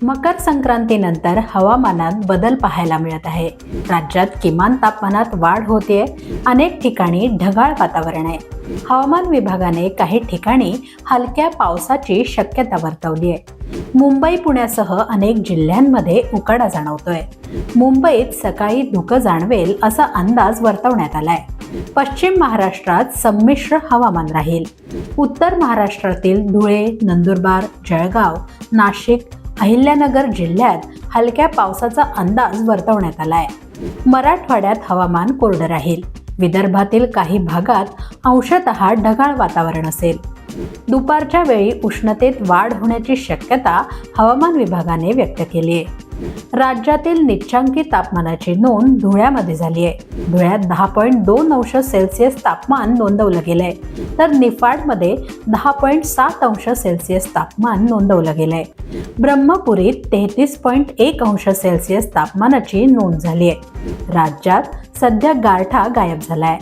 मकर संक्रांतीनंतर हवामानात बदल पाहायला मिळत आहे। राज्यात किमान तापमानात वाढ होते, अनेक ठिकाणी ढगाळ वातावरण आहे। हवामान विभागाने काही ठिकाणी हलक्या पावसाची शक्यता वर्तवली आहे। मुंबई पुण्यासह अनेक जिल्ह्यांमध्ये उकाडा जाणवतोय। मुंबईत सकाळी धुकं जाणवेल असा अंदाज वर्तवण्यात आलाय। पश्चिम महाराष्ट्रात संमिश्र हवामान राहील। उत्तर महाराष्ट्रातील धुळे, नंदुरबार, जळगाव, नाशिक, अहिल्यानगर जिल्ह्यात हलक्या पावसाचा अंदाज वर्तवण्यात आलाय। मराठवाड्यात हवामान कोरडं राहील। विदर्भातील काही भागात अंशतः ढगाळ वातावरण असेल। दुपारच्या वेळी उष्णतेत वाढ होण्याची शक्यता हवामान विभागाने व्यक्त केली आहे। राज्यातील निच्चांकी तापमानाची नोंद धुळ्यामध्ये झाली आहे। धुळ्यात 10.2 अंश सेल्सिअस तापमान नोंदवलं गेलंय, तर निफाडमध्ये 10.7 अंश सेल्सिअस तापमान नोंदवलं गेलंय। ब्रह्मपुरीत 33.1 अंश सेल्सिअस तापमानाची नोंद झाली आहे। राज्यात सध्या गारठा गायब झालाय।